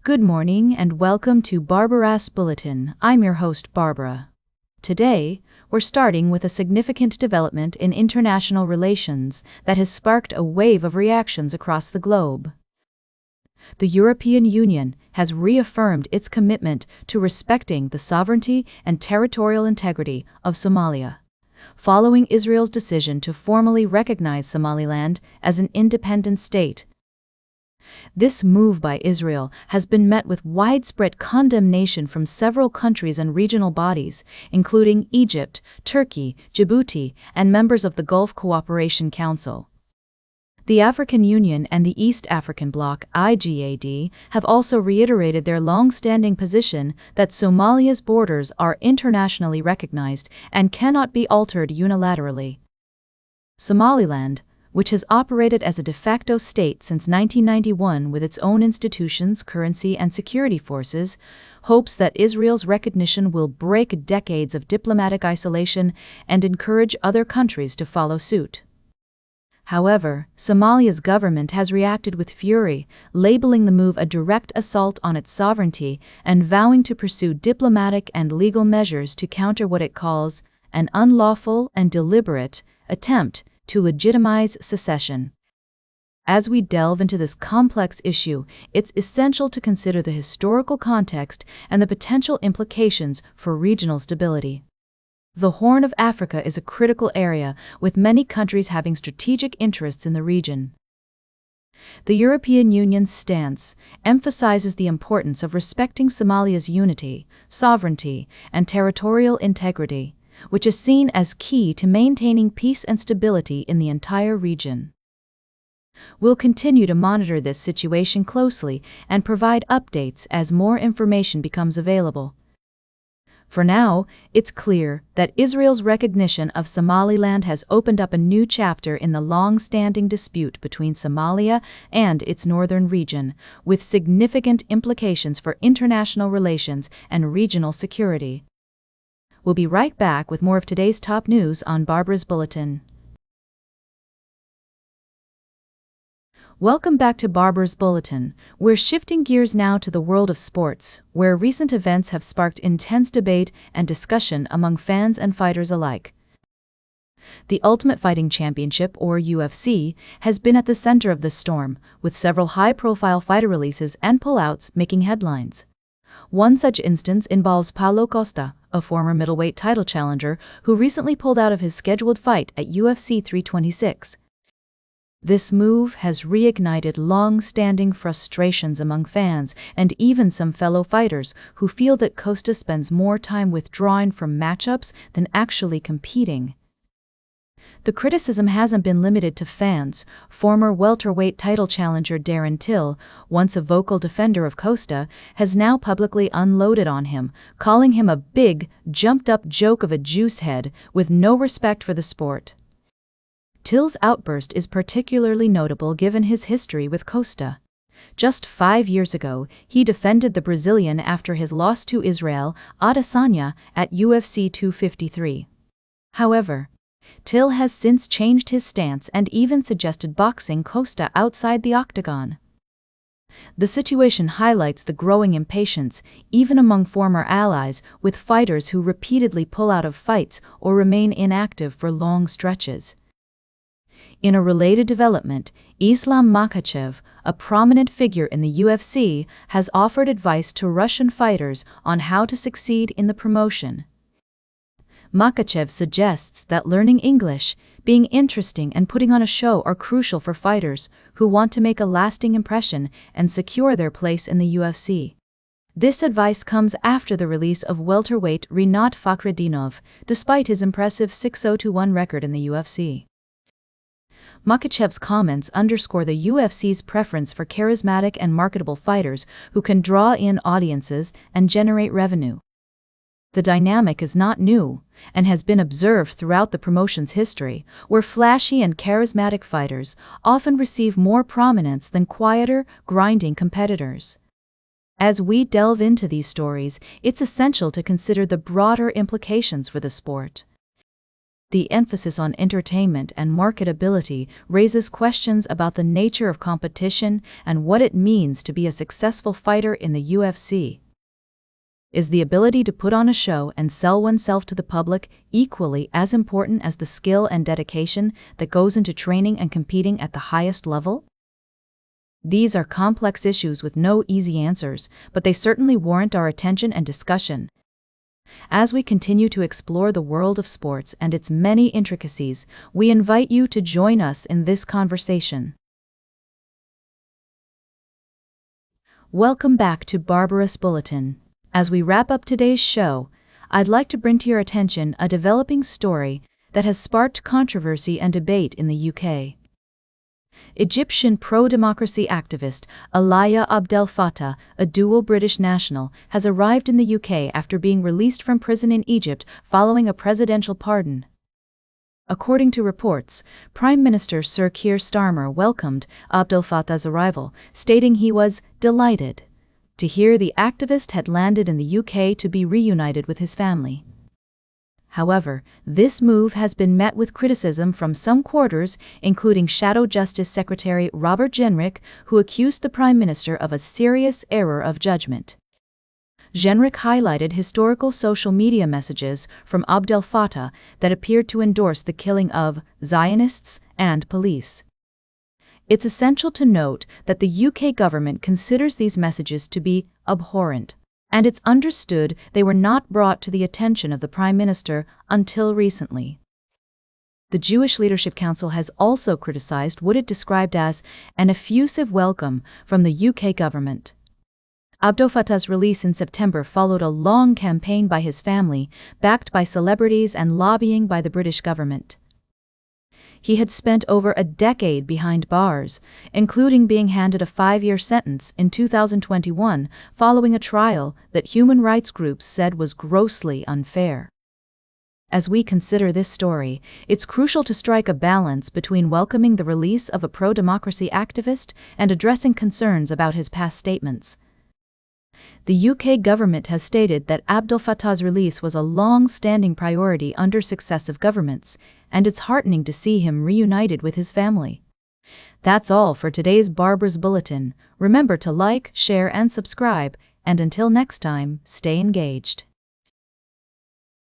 Good morning and welcome to Barbara's Bulletin. I'm your host, Barbara. Today, we're starting with a significant development in international relations that has sparked a wave of reactions across the globe. The European Union has reaffirmed its commitment to respecting the sovereignty and territorial integrity of Somalia, following Israel's decision to formally recognize Somaliland as an independent state. This move by Israel has been met with widespread condemnation from several countries and regional bodies, including Egypt, Turkey, Djibouti, and members of the Gulf Cooperation Council. The African Union and the East African Bloc (IGAD) have also reiterated their long-standing position that Somalia's borders are internationally recognized and cannot be altered unilaterally. Somaliland, which has operated as a de facto state since 1991 with its own institutions, currency, and security forces, hopes that Israel's recognition will break decades of diplomatic isolation and encourage other countries to follow suit. However, Somalia's government has reacted with fury, labeling the move a direct assault on its sovereignty and vowing to pursue diplomatic and legal measures to counter what it calls an unlawful and deliberate attempt to legitimize secession. As we delve into this complex issue, it's essential to consider the historical context and the potential implications for regional stability. The Horn of Africa is a critical area, with many countries having strategic interests in the region. The European Union's stance emphasizes the importance of respecting Somalia's unity, sovereignty, and territorial integrity, which is seen as key to maintaining peace and stability in the entire region. We'll continue to monitor this situation closely and provide updates as more information becomes available. For now, it's clear that Israel's recognition of Somaliland has opened up a new chapter in the long-standing dispute between Somalia and its northern region, with significant implications for international relations and regional security. We'll be right back with more of today's top news on Barbara's Bulletin. Welcome back to Barbara's Bulletin. We're shifting gears now to the world of sports, where recent events have sparked intense debate and discussion among fans and fighters alike. The Ultimate Fighting Championship, or UFC, has been at the center of the storm, with several high-profile fighter releases and pullouts making headlines. One such instance involves Paulo Costa, a former middleweight title challenger who recently pulled out of his scheduled fight at UFC 326. This move has reignited long-standing frustrations among fans and even some fellow fighters who feel that Costa spends more time withdrawing from matchups than actually competing. The criticism hasn't been limited to fans. Former welterweight title challenger Darren Till, once a vocal defender of Costa, has now publicly unloaded on him, calling him a big, jumped-up joke of a juicehead with no respect for the sport. Till's outburst is particularly notable given his history with Costa. Just 5 years ago, he defended the Brazilian after his loss to Israel Adesanya at UFC 253. However, Till has since changed his stance and even suggested boxing Costa outside the octagon. The situation highlights the growing impatience, even among former allies, with fighters who repeatedly pull out of fights or remain inactive for long stretches. In a related development, Islam Makhachev, a prominent figure in the UFC, has offered advice to Russian fighters on how to succeed in the promotion. Makhachev suggests that learning English, being interesting, and putting on a show are crucial for fighters who want to make a lasting impression and secure their place in the UFC. This advice comes after the release of welterweight Rinat Fakhretdinov, despite his impressive 6-0-1 record in the UFC. Makhachev's comments underscore the UFC's preference for charismatic and marketable fighters who can draw in audiences and generate revenue. The dynamic is not new, and has been observed throughout the promotion's history, where flashy and charismatic fighters often receive more prominence than quieter, grinding competitors. As we delve into these stories, it's essential to consider the broader implications for the sport. The emphasis on entertainment and marketability raises questions about the nature of competition and what it means to be a successful fighter in the UFC. Is the ability to put on a show and sell oneself to the public equally as important as the skill and dedication that goes into training and competing at the highest level? These are complex issues with no easy answers, but they certainly warrant our attention and discussion. As we continue to explore the world of sports and its many intricacies, we invite you to join us in this conversation. Welcome back to Barbarous Bulletin. As we wrap up today's show, I'd like to bring to your attention a developing story that has sparked controversy and debate in the UK. Egyptian pro-democracy activist Alaya Abdel Fattah, a dual British national, has arrived in the UK after being released from prison in Egypt following a presidential pardon. According to reports, Prime Minister Sir Keir Starmer welcomed Abdel Fattah's arrival, stating he was delighted to hear the activist had landed in the UK to be reunited with his family. However, this move has been met with criticism from some quarters, including Shadow Justice Secretary Robert Jenrick, who accused the Prime Minister of a serious error of judgment. Jenrick highlighted historical social media messages from Abdel Fattah that appeared to endorse the killing of Zionists and police. It's essential to note that the UK government considers these messages to be abhorrent, and it's understood they were not brought to the attention of the Prime Minister until recently. The Jewish Leadership Council has also criticized what it described as an effusive welcome from the UK government. Abdel Fattah's release in September followed a long campaign by his family, backed by celebrities and lobbying by the British government. He had spent over a decade behind bars, including being handed a 5-year sentence in 2021 following a trial that human rights groups said was grossly unfair. As we consider this story, it's crucial to strike a balance between welcoming the release of a pro-democracy activist and addressing concerns about his past statements. The UK government has stated that Abdel Fattah's release was a long-standing priority under successive governments, and it's heartening to see him reunited with his family. That's all for today's Barbarous Bulletin. Remember to like, share, and subscribe, and until next time, stay engaged.